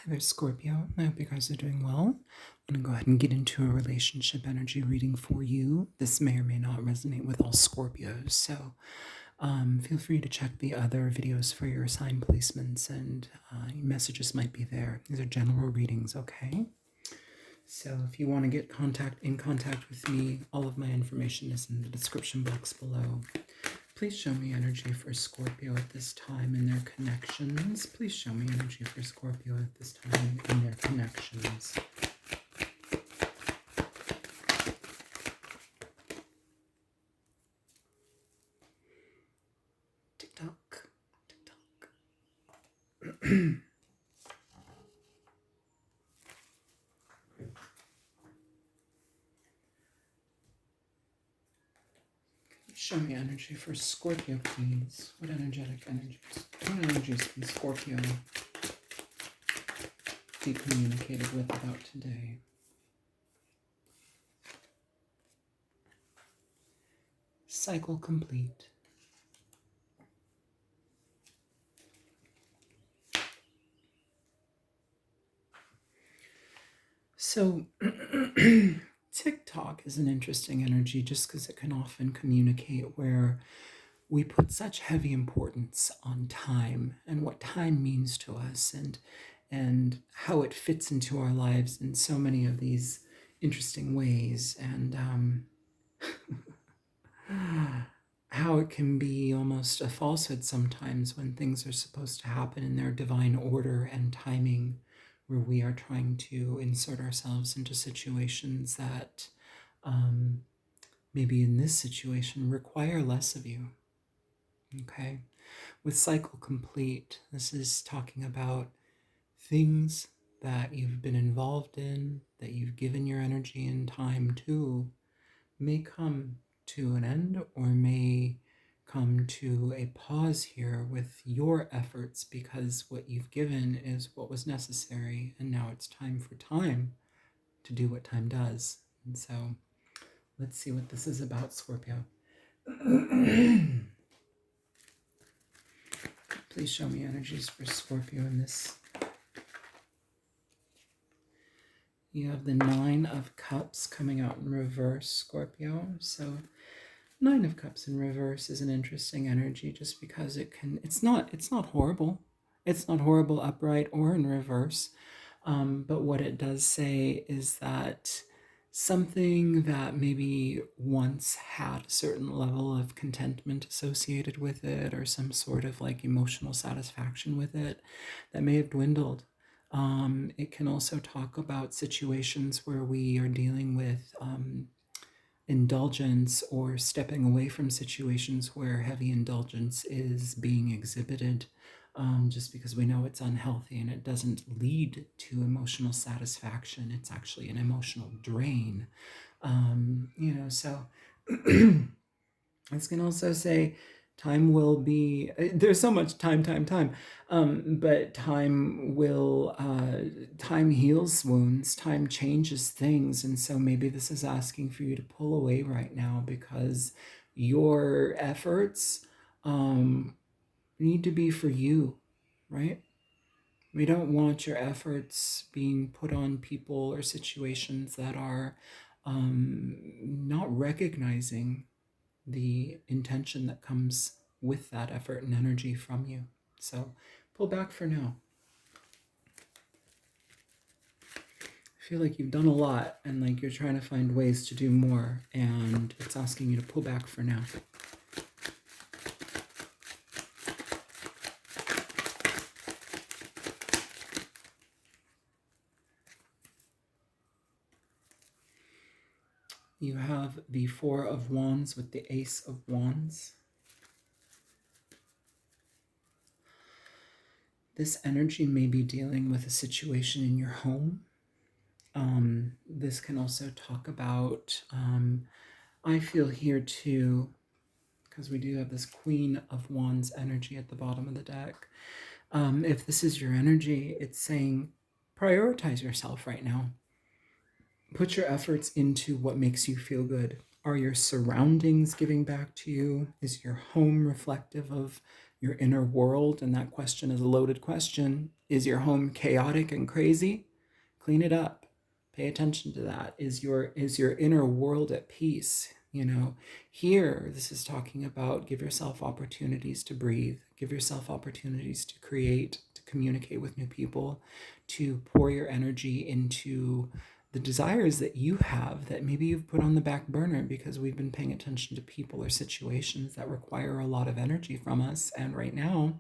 Hi there, Scorpio. I hope you guys are doing well. I'm going to go ahead and get into a relationship energy reading for you. This may or may not resonate with all Scorpios, so feel free to check the other videos for your sign placements, and your messages might be there. These are general readings, okay? So if you want to get in contact with me, all of my information is in the description box below. Please show me energy for Scorpio at this time and their connections. Please show me energy for Scorpio at this time and their connections. Tick-tock, tick-tock. Show me energy for Scorpio, please. What energetic energies? What energies can Scorpio be communicated with about today? Cycle complete. So, TikTok is an interesting energy just because it can often communicate where we put such heavy importance on time and what time means to us, and how it fits into our lives in so many of these interesting ways, and how it can be almost a falsehood sometimes when things are supposed to happen in their divine order and timing, where we are trying to insert ourselves into situations that maybe in this situation require less of you. Okay? With cycle complete, this is talking about things that you've been involved in, that you've given your energy and time to, may come to an end or may come to a pause here with your efforts, because what you've given is what was necessary, and now it's time for time to do what time does. And so let's see what this is about, Scorpio. Please show me energies for Scorpio in this. You have the Nine of Cups coming out in reverse, Scorpio. So Nine of Cups in reverse is an interesting energy just because it's not horrible. It's not horrible upright or in reverse. But what it does say is that something that maybe once had a certain level of contentment associated with it, or some sort of like emotional satisfaction with it, that may have dwindled. It can also talk about situations where we are dealing with indulgence, or stepping away from situations where heavy indulgence is being exhibited, just because we know it's unhealthy and it doesn't lead to emotional satisfaction. It's actually an emotional drain. So this can also say time will be, there's so much time, but time will, time heals wounds, time changes things. And so maybe this is asking for you to pull away right now, because your efforts need to be for you, right? We don't want your efforts being put on people or situations that are not recognizing the intention that comes with that effort and energy from you. So pull back for now. I feel like you've done a lot, and like you're trying to find ways to do more, and it's asking you to pull back for now. You have the Four of Wands with the Ace of Wands. This energy may be dealing with a situation in your home. This can also talk about, I feel here too, because we do have this Queen of Wands energy at the bottom of the deck. If this is your energy, it's saying prioritize yourself right now. Put your efforts into what makes you feel good. Are your surroundings giving back to you? Is your home reflective of your inner world? And that question is a loaded question. Is your home chaotic and crazy? Clean it up. Pay attention to that. Is your inner world at peace? Here, this is talking about give yourself opportunities to breathe, give yourself opportunities to create, to communicate with new people, to pour your energy into the desires that you have that maybe you've put on the back burner because we've been paying attention to people or situations that require a lot of energy from us. And right now,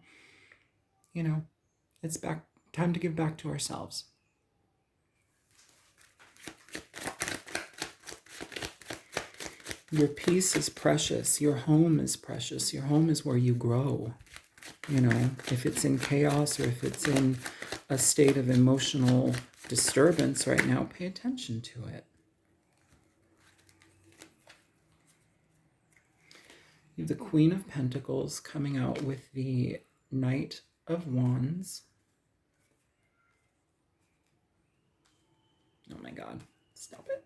it's back time to give back to ourselves. Your peace is precious. Your home is precious. Your home is where you grow. If it's in chaos or if it's in a state of emotional disturbance right now, pay attention to it. You have the Queen of Pentacles coming out with the Knight of Wands. Oh my God, stop it.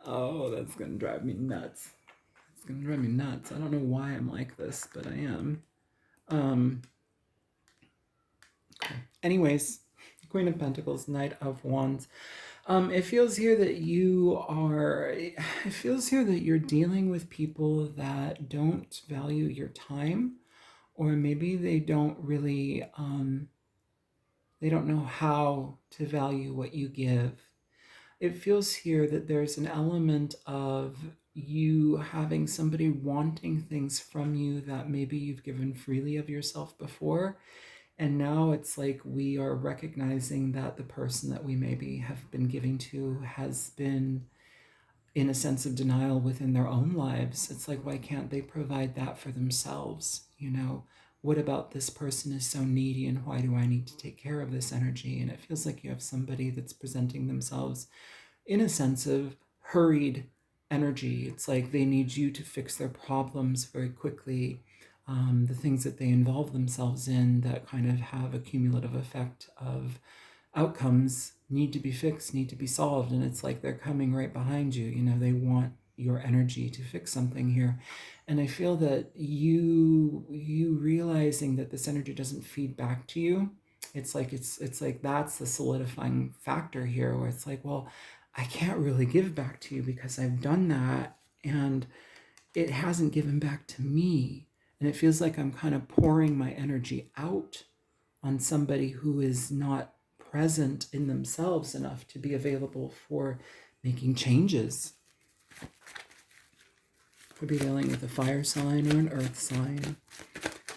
Oh, that's going to drive me nuts. It's going to drive me nuts. I don't know why I'm like this, but I am. Okay. Anyways, Queen of Pentacles, Knight of Wands. It feels here that you're dealing with people that don't value your time, or maybe they don't really, they don't know how to value what you give. It feels here that there's an element of you having somebody wanting things from you that maybe you've given freely of yourself before. And now it's like we are recognizing that the person that we maybe have been giving to has been in a sense of denial within their own lives. It's like, why can't they provide that for themselves? What about this person is so needy and why do I need to take care of this energy? And it feels like you have somebody that's presenting themselves in a sense of hurried energy. It's like they need you to fix their problems very quickly. The things that they involve themselves in that kind of have a cumulative effect of outcomes need to be fixed, need to be solved. And it's like they're coming right behind you. They want your energy to fix something here. And I feel that you realizing that this energy doesn't feed back to you, it's like that's the solidifying factor here, where it's like, well, I can't really give back to you because I've done that and it hasn't given back to me. And it feels like I'm kind of pouring my energy out on somebody who is not present in themselves enough to be available for making changes. Could be dealing with a fire sign or an earth sign.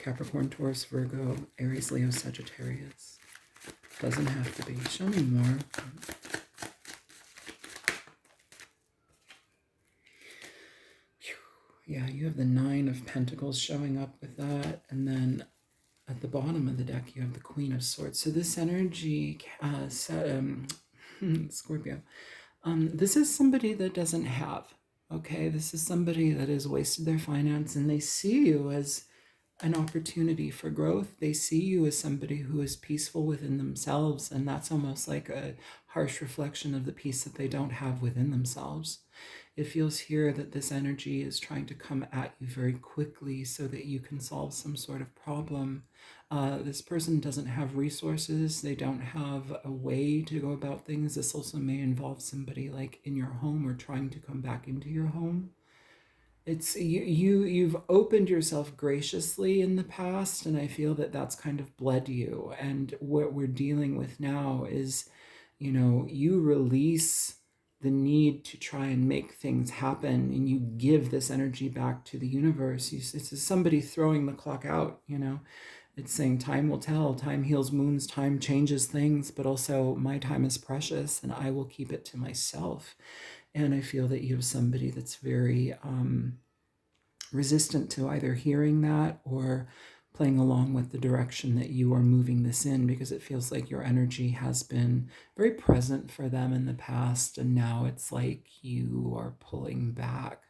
Capricorn, Taurus, Virgo, Aries, Leo, Sagittarius. Doesn't have to be. Show me more. Yeah, you have the Nine of Pentacles showing up with that. And then at the bottom of the deck, you have the Queen of Swords. So this energy, Scorpio, this is somebody that doesn't have, okay? This is somebody that has wasted their finance and they see you as an opportunity for growth. They see you as somebody who is peaceful within themselves, and that's almost like a harsh reflection of the peace that they don't have within themselves. It feels here that this energy is trying to come at you very quickly so that you can solve some sort of problem. This person doesn't have resources. They don't have a way to go about things. This also may involve somebody like in your home or trying to come back into your home. It's you've opened yourself graciously in the past, and I feel that that's kind of bled you. And what we're dealing with now is, you release the need to try and make things happen, and you give this energy back to the universe. It's somebody throwing the clock out. It's saying time will tell, time heals wounds, time changes things, but also my time is precious and I will keep it to myself. And I feel that you have somebody that's very resistant to either hearing that or playing along with the direction that you are moving this in, because it feels like your energy has been very present for them in the past, and now it's like you are pulling back.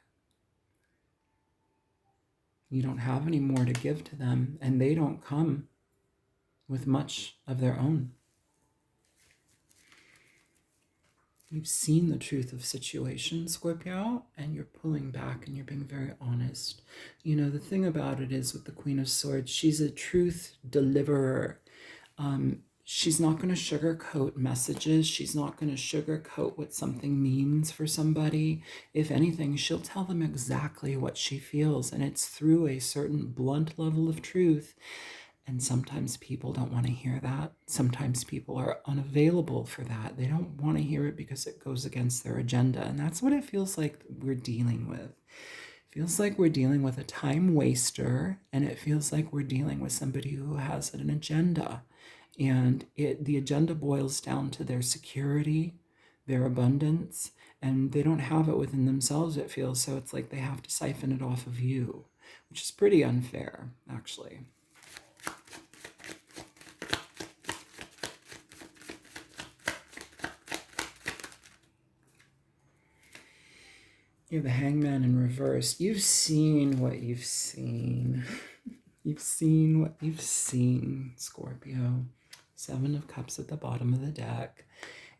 You don't have any more to give to them, and they don't come with much of their own. You've seen the truth of situations, Scorpio, and you're pulling back and you're being very honest. The thing about it is with the Queen of Swords, she's a truth deliverer. She's not going to sugarcoat messages. She's not going to sugarcoat what something means for somebody. If anything, she'll tell them exactly what she feels, and it's through a certain blunt level of truth. And sometimes people don't want to hear that. Sometimes people are unavailable for that. They don't want to hear it because it goes against their agenda. And that's what it feels like we're dealing with. It feels like we're dealing with a time waster, and it feels like we're dealing with somebody who has an agenda. And the agenda boils down to their security, their abundance, and they don't have it within themselves, it feels. So it's like they have to siphon it off of you, which is pretty unfair, actually. You're the Hangman in reverse. You've seen what you've seen. You've seen what you've seen, Scorpio. 7 of Cups at the bottom of the deck.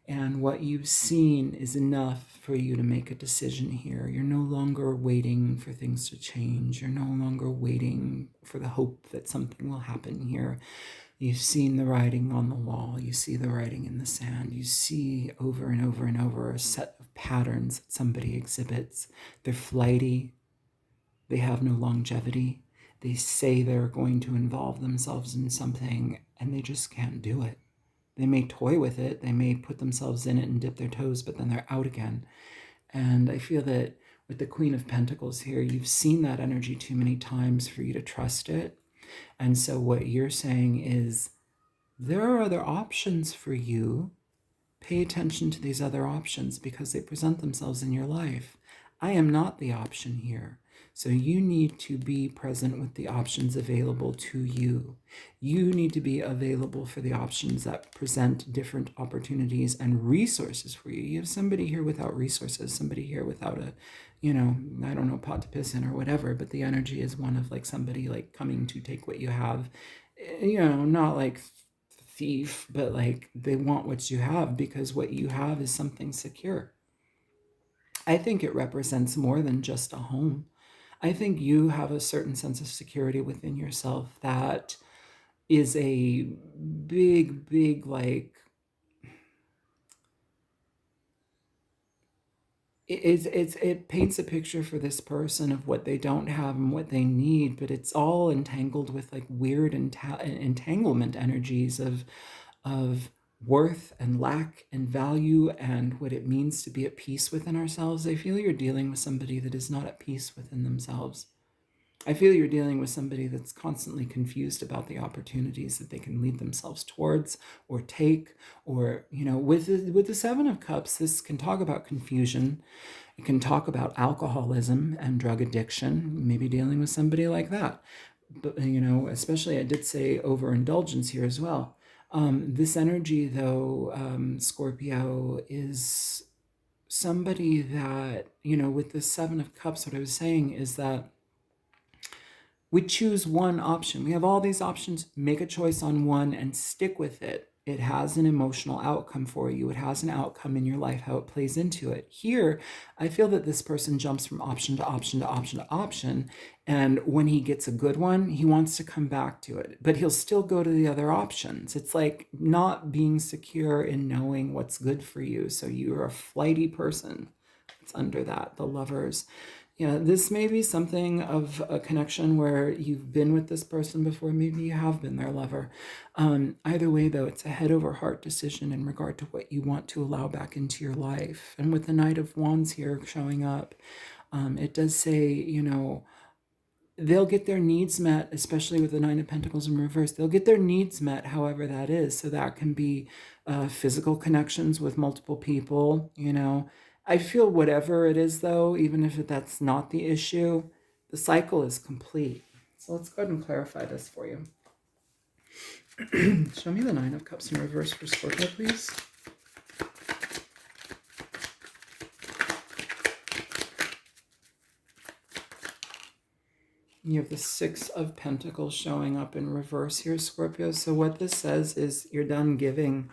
And what you've seen is enough for you to make a decision here. You're no longer waiting for things to change. You're no longer waiting for the hope that something will happen here. You've seen the writing on the wall. You see the writing in the sand. You see over and over and over a set of patterns that somebody exhibits. They're flighty. They have no longevity. They say they're going to involve themselves in something, and they just can't do it. They may toy with it. They may put themselves in it and dip their toes, but then they're out again. And I feel that with the Queen of Pentacles here, you've seen that energy too many times for you to trust it. And so what you're saying is, there are other options for you. Pay attention to these other options because they present themselves in your life. I am not the option here. So you need to be present with the options available to you. You need to be available for the options that present different opportunities and resources for you. You have somebody here without resources, somebody here without a, I don't know, pot to piss in or whatever, but the energy is one of like somebody like coming to take what you have, not like thief, but like they want what you have because what you have is something secure. I think it represents more than just a home. I think you have a certain sense of security within yourself that is a big, like, it paints a picture for this person of what they don't have and what they need, but it's all entangled with like weird entanglement energies of worth and lack and value and what it means to be at peace within ourselves. I feel you're dealing with somebody that is not at peace within themselves. I feel you're dealing with somebody that's constantly confused about the opportunities that they can lead themselves towards or take, or, with the 7 of Cups, this can talk about confusion. It can talk about alcoholism and drug addiction, maybe dealing with somebody like that. But, especially I did say overindulgence here as well. This energy, though, Scorpio, is somebody that, with the 7 of Cups, what I was saying is that we choose one option. We have all these options. Make a choice on one and stick with it. It has an emotional outcome for you. It has an outcome in your life, how it plays into it. Here, I feel that this person jumps from option to option to option to option. And when he gets a good one, he wants to come back to it. But he'll still go to the other options. It's like not being secure in knowing what's good for you. So you're a flighty person. It's under that, the Lovers. Yeah, this may be something of a connection where you've been with this person before. Maybe you have been their lover. Either way, though, it's a head over heart decision in regard to what you want to allow back into your life. And with the Knight of Wands here showing up, it does say, they'll get their needs met, especially with the 9 of Pentacles in reverse. They'll get their needs met, however that is. So that can be physical connections with multiple people, I feel whatever it is, though, even if that's not the issue, the cycle is complete. So let's go ahead and clarify this for you. Show me the 9 of Cups in reverse for Scorpio, please. You have the Six of Pentacles showing up in reverse here, Scorpio. So what this says is you're done giving.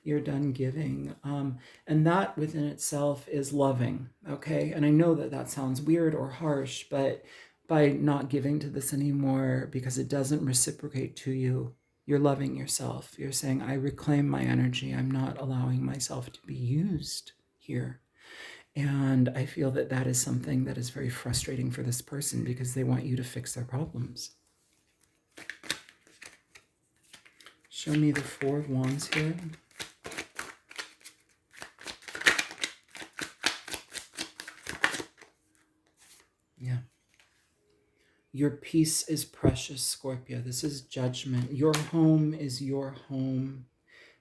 You're done giving. And that within itself is loving, okay? And I know that that sounds weird or harsh, but by not giving to this anymore because it doesn't reciprocate to you, you're loving yourself. You're saying, I reclaim my energy. I'm not allowing myself to be used here. And I feel that that is something that is very frustrating for this person because they want you to fix their problems. Show me the Four of Wands here. Yeah. Your peace is precious, Scorpio. This is judgment. Your home is your home.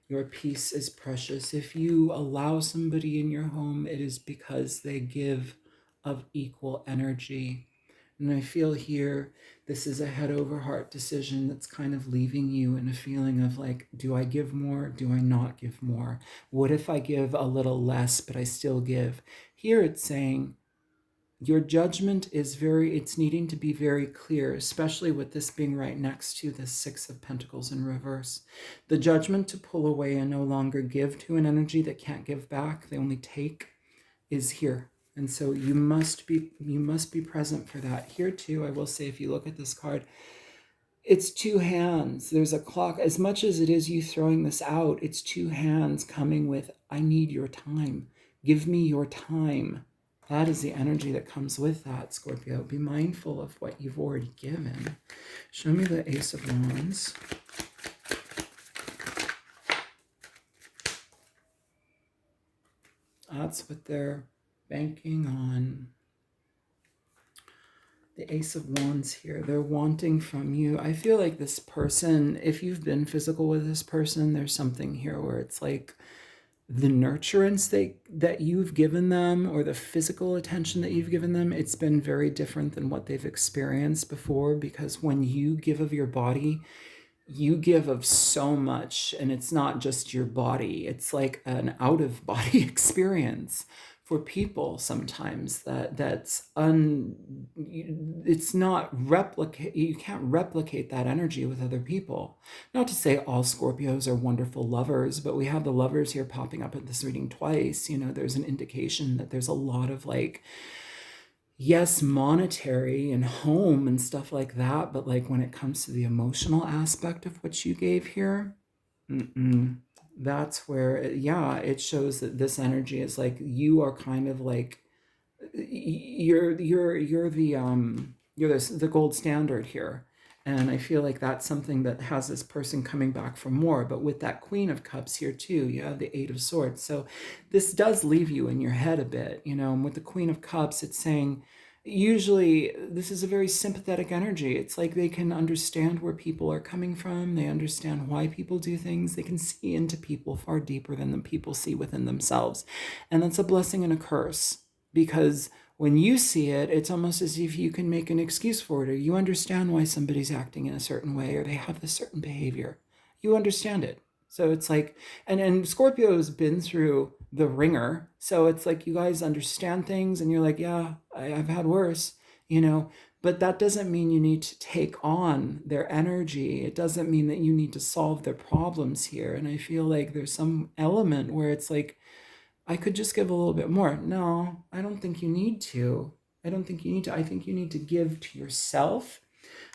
Your peace is precious. If you allow somebody in your home, it is because they give of equal energy. And I feel here, this is a head over heart decision that's kind of leaving you in a feeling of like, do I give more? Do I not give more? What if I give a little less, but I still give? Here it's saying, your judgment is it's needing to be very clear, especially with this being right next to the Six of Pentacles in reverse. The judgment to pull away and no longer give to an energy that can't give back, they only take, is here. And so you must be present for that. Here too, I will say, if you look at this card, it's two hands. There's a clock. As much as it is you throwing this out, it's two hands coming with, I need your time. Give me your time. That is the energy that comes with that, Scorpio. Be mindful of what you've already given. Show me the Ace of Wands. That's what they're banking on. The Ace of Wands here. They're wanting from you. I feel like this person, if you've been physical with this person, there's something here where it's like the nurturance that you've given them or the physical attention that you've given them, it's been very different than what they've experienced before, because when you give of your body, you give of so much, and it's not just your body, it's like an out-of-body experience for people sometimes it's not replicate. You can't replicate that energy with other people. Not to say all Scorpios are wonderful lovers, but we have the lovers here popping up at this reading twice. You know, there's an indication that there's a lot of like, yes, monetary and home and stuff like that, but like when it comes to the emotional aspect of what you gave here, that's where it shows that this energy is like, you are kind of like, you're the gold standard here. And I feel like that's something that has this person coming back for more. But with that Queen of Cups here too, you have the Eight of Swords. So this does leave you in your head a bit, you know. And with the Queen of Cups, it's saying, usually this is a very sympathetic energy. It's like they can understand where people are coming from. They understand why people do things. They can see into people far deeper than the people see within themselves. And that's a blessing and a curse, because when you see it, it's almost as if you can make an excuse for it, or you understand why somebody's acting in a certain way, or they have this certain behavior. You understand it. So it's like, and Scorpio's been through the ringer. So it's like you guys understand things and you're like, yeah, I've had worse, you know, but that doesn't mean you need to take on their energy. It doesn't mean that you need to solve their problems here. And I feel like there's some element where it's like, I could just give a little bit more. No, I don't think you need to. I don't think you need to. I think you need to give to yourself.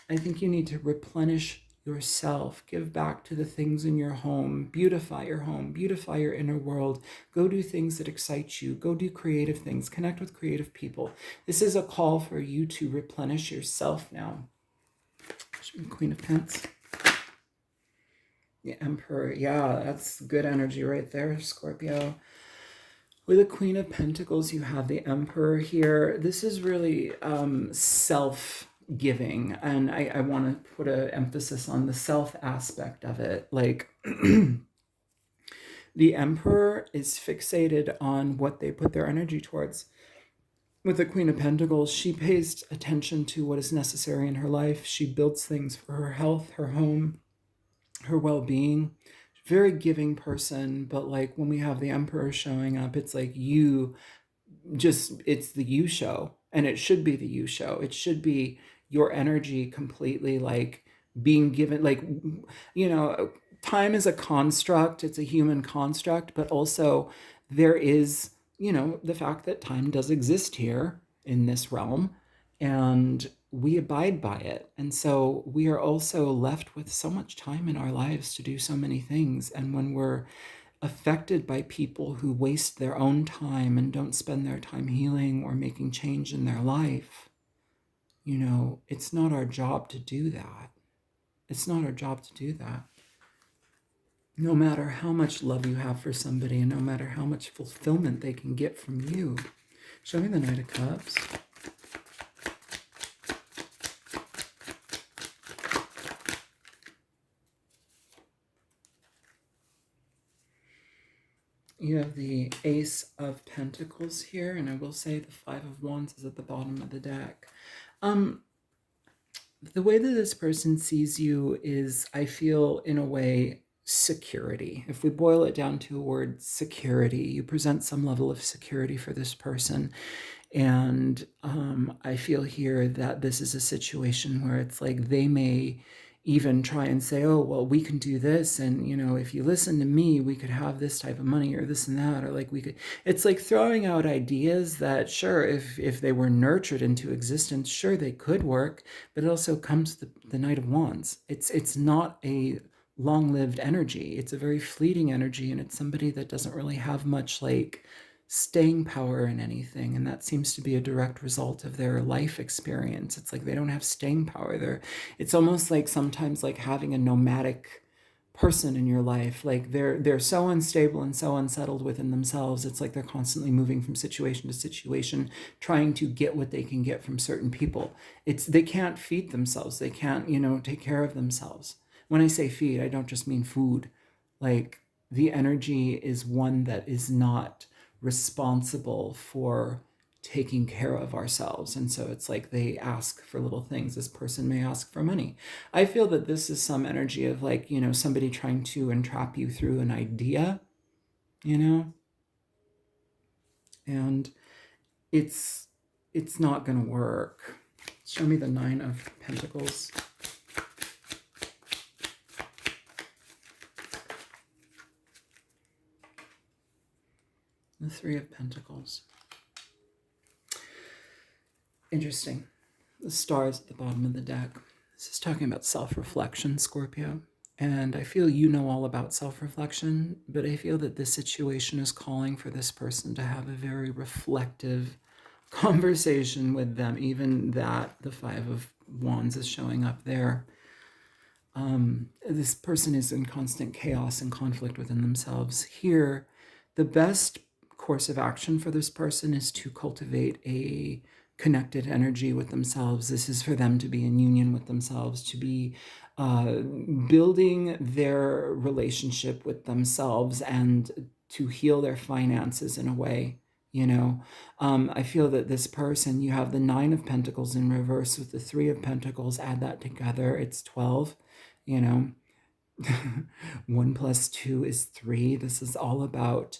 I think you need to replenish yourself. Give back to the things in your home. Beautify your home. Beautify your inner world. Go do things that excite you. Go do creative things. Connect with creative people. This is a call for you to replenish yourself now. Queen of Pentacles. The Emperor. Yeah, that's good energy right there, Scorpio. With the Queen of Pentacles, you have the Emperor here. This is really self-giving, and I want to put an emphasis on the self aspect of it. Like, the Emperor is fixated on what they put their energy towards. With the Queen of Pentacles, she pays attention to what is necessary in her life. She builds things for her health, her home, her well-being. Very giving person, but like when we have the Emperor showing up, it's like it's the you show, and it should be the you show. It should be your energy completely like being given, like, time is a construct, it's a human construct, but also there is, the fact that time does exist here in this realm, and we abide by it. And so we are also left with so much time in our lives to do so many things. And when we're affected by people who waste their own time and don't spend their time healing or making change in their life, it's not our job to do that. It's not our job to do that. No matter how much love you have for somebody and no matter how much fulfillment they can get from you. Show me the Knight of Cups. You have the Ace of Pentacles here, and I will say the Five of Wands is at the bottom of the deck. The way that this person sees you is, I feel, in a way, security. If we boil it down to a word, security, you present some level of security for this person. And I feel here that this is a situation where it's like they may even try and say, oh, well, we can do this. And, if you listen to me, we could have this type of money or this and that, or like we could, it's like throwing out ideas that, sure, if they were nurtured into existence, sure, they could work, but it also comes to the Knight of Wands. It's not a long-lived energy. It's a very fleeting energy. And it's somebody that doesn't really have much like staying power in anything, and that seems to be a direct result of their life experience. It's like they don't have staying power. It's almost like sometimes like having a nomadic person in your life. Like they're so unstable and so unsettled within themselves. It's like they're constantly moving from situation to situation, trying to get what they can get from certain people. They can't feed themselves. They can't, take care of themselves. When I say feed, I don't just mean food. Like the energy is one that is not responsible for taking care of ourselves. And so it's like they ask for little things. This person may ask for money. I feel that this is some energy of like, somebody trying to entrap you through an idea, and it's not going to work. Show me the Nine of Pentacles. The Three of Pentacles. Interesting. The stars at the bottom of the deck. This is talking about self-reflection, Scorpio. And I feel you know all about self-reflection, but I feel that this situation is calling for this person to have a very reflective conversation with them, even that the Five of Wands is showing up there. This person is in constant chaos and conflict within themselves. Here, the best course of action for this person is to cultivate a connected energy with themselves. This is for them to be in union with themselves, to be building their relationship with themselves and to heal their finances in a way. I feel that this person, you have the Nine of Pentacles in reverse with the Three of Pentacles, add that together, it's 12, 1 plus 2 is 3. This is all about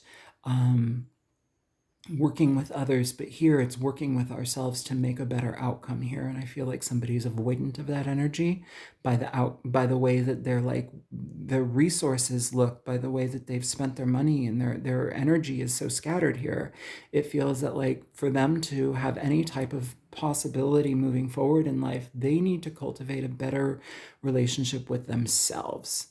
working with others, but here it's working with ourselves to make a better outcome here. And I feel like somebody's avoidant of that energy by the way that their resources look, by the way that they've spent their money, and their energy is so scattered here. It feels that like for them to have any type of possibility moving forward in life, they need to cultivate a better relationship with themselves.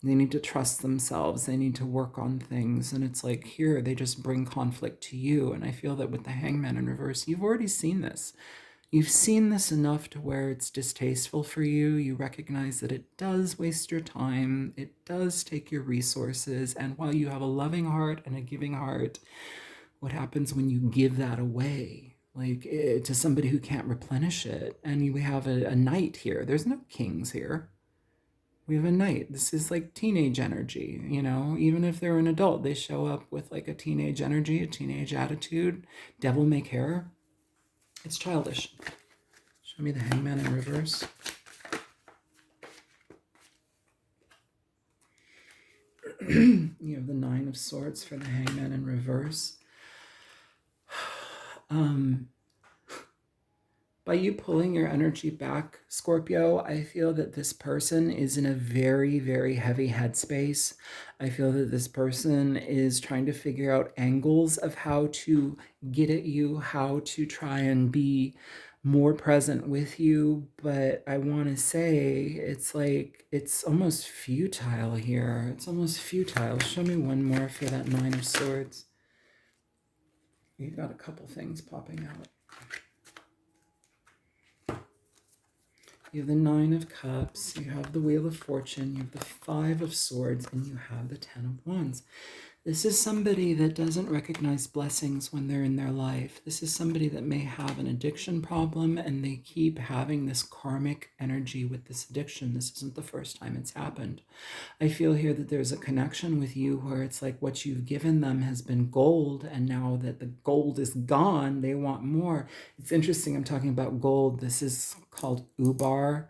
They need to trust themselves. They need to work on things. And it's like here, they just bring conflict to you. And I feel that with the Hangman in reverse, you've already seen this. You've seen this enough to where it's distasteful for you. You recognize that it does waste your time. It does take your resources. And while you have a loving heart and a giving heart, what happens when you give that away? Like to somebody who can't replenish it. And we have a knight here. There's no kings here. We have a knight. This is like teenage energy, even if they're an adult, they show up with like a teenage energy, a teenage attitude, devil may care. It's childish. Show me the Hangman in reverse. You have the Nine of Swords for the Hangman in reverse. By you pulling your energy back, Scorpio, I feel that this person is in a very, very heavy headspace. I feel that this person is trying to figure out angles of how to get at you, how to try and be more present with you. But I want to say it's like, it's almost futile here. It's almost futile. Show me one more for that Nine of Swords. You've got a couple things popping out. You have the Nine of Cups, you have the Wheel of Fortune, you have the Five of Swords, and you have the Ten of Wands. This is somebody that doesn't recognize blessings when they're in their life. This is somebody that may have an addiction problem and they keep having this karmic energy with this addiction. This isn't the first time it's happened. I feel here that there's a connection with you where it's like what you've given them has been gold, and now that the gold is gone, they want more. It's interesting, I'm talking about gold. This is called ubar,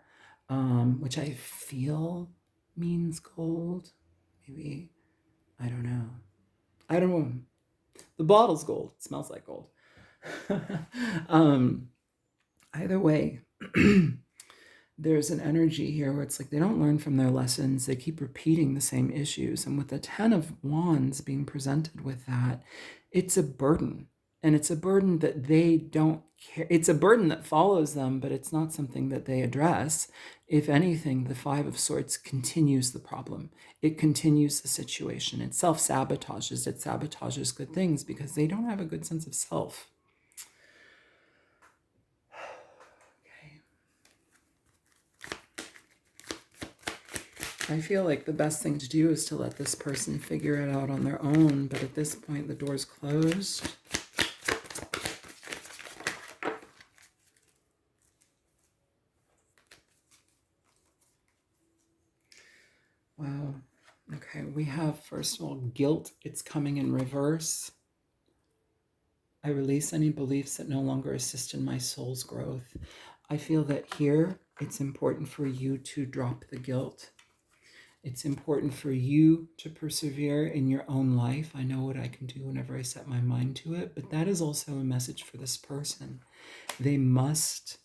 which I feel means gold. Maybe, I don't know. I don't know. The bottle's gold. It smells like gold. Either way, there's an energy here where it's like they don't learn from their lessons. They keep repeating the same issues. And with the Ten of Wands being presented with that, it's a burden. And it's a burden that they don't care. It's a burden that follows them, but it's not something that they address. If anything, the Five of Swords continues the problem. It continues the situation. It self-sabotages. It sabotages good things because they don't have a good sense of self. I feel like the best thing to do is to let this person figure it out on their own, but at this point, the door's closed. Wow. Okay, we have, first of all, guilt. It's coming in reverse. I release any beliefs that no longer assist in my soul's growth. I feel that here, it's important for you to drop the guilt. It's important for you to persevere in your own life. I know what I can do whenever I set my mind to it, but that is also a message for this person. They must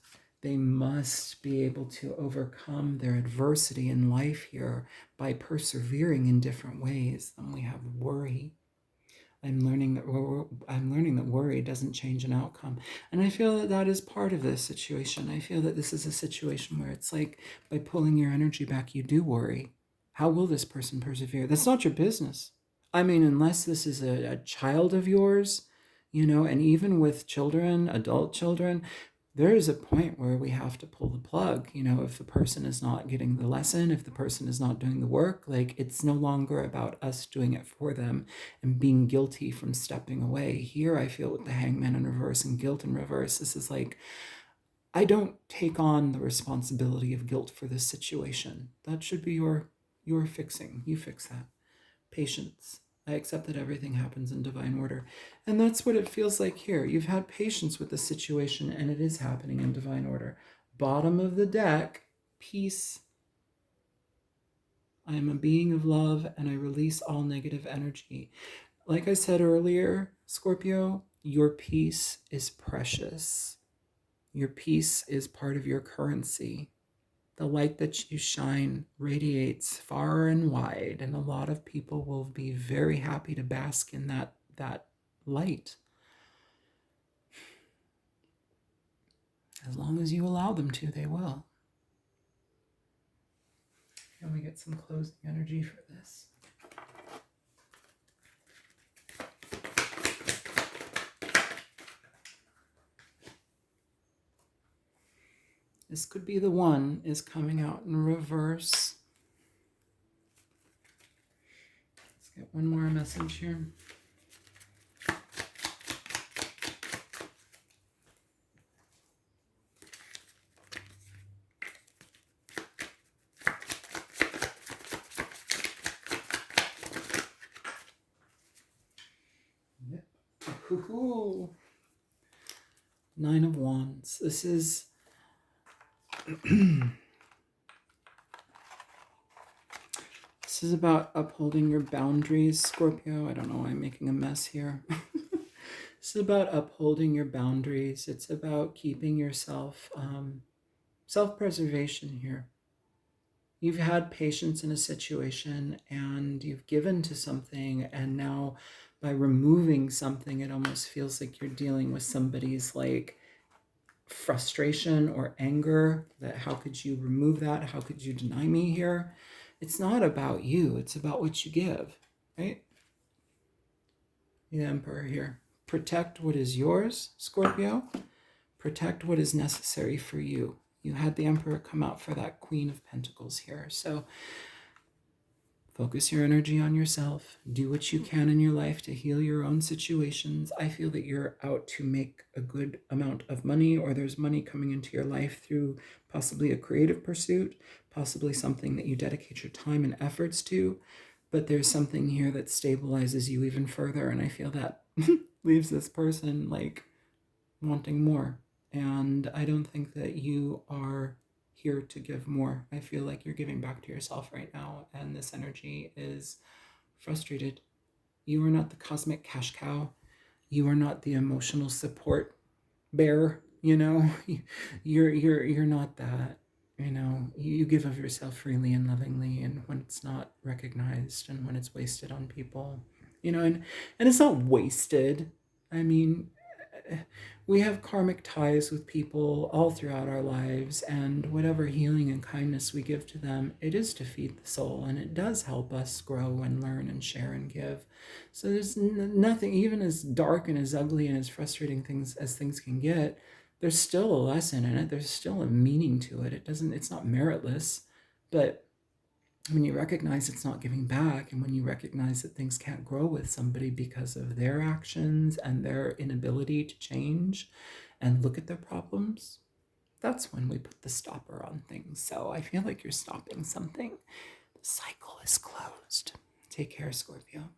be able to overcome their adversity in life here by persevering in different ways. And we have worry. I'm learning that worry doesn't change an outcome. And I feel that that is part of this situation. I feel that this is a situation where it's like by pulling your energy back, you do worry. How will this person persevere? That's not your business. I mean, unless this is a child of yours, and even with children, adult children, there is a point where we have to pull the plug. If the person is not getting the lesson, if the person is not doing the work, like it's no longer about us doing it for them and being guilty from stepping away. Here, I feel with the Hangman in reverse and guilt in reverse, this is like, I don't take on the responsibility of guilt for this situation. That should be your fixing. You fix that. Patience. I accept that everything happens in divine order. And that's what it feels like here. You've had patience with the situation, and it is happening in divine order. Bottom of the deck, peace. I am a being of love, and I release all negative energy. Like I said earlier, Scorpio, your peace is precious. Your peace is part of your currency. The light that you shine radiates far and wide, and a lot of people will be very happy to bask in that light. As long as you allow them to, they will. Can we get some closing energy for this? This could be the one is coming out in reverse. Let's get one more message here. Yep. Ooh. Nine of Wands. This is this is about upholding your boundaries, Scorpio. I don't know why I'm making a mess here. It's about upholding your boundaries. It's about keeping yourself, self-preservation here. You've had patience in a situation and you've given to something, and now by removing something, it almost feels like you're dealing with somebody's like frustration or anger, that how could you remove that? How could you deny me here? It's not about you, it's about what you give, right? The Emperor here. Protect what is yours, Scorpio. Protect what is necessary for you. You had the Emperor come out for that Queen of Pentacles here. So focus your energy on yourself. Do what you can in your life to heal your own situations. I feel that you're out to make a good amount of money, or there's money coming into your life through possibly a creative pursuit, possibly something that you dedicate your time and efforts to. But there's something here that stabilizes you even further. And I feel that leaves this person like wanting more. And I don't think that you are here to give more. I feel like you're giving back to yourself right now, and this energy is frustrated. You are not the cosmic cash cow. You are not the emotional support bear, you know. You're not that. You know, you give of yourself freely and lovingly, and when it's not recognized and when it's wasted on people, you know, and it's not wasted. I mean, we have karmic ties with people all throughout our lives, and whatever healing and kindness we give to them, it is to feed the soul, and it does help us grow and learn and share and give. So there's nothing, even as dark and as ugly and as frustrating things as things can get, there's still a lesson in it. There's still a meaning to it. It's not meritless, but when you recognize it's not giving back, and when you recognize that things can't grow with somebody because of their actions and their inability to change and look at their problems, that's when we put the stopper on things. So I feel like you're stopping something. The cycle is closed. Take care, Scorpio.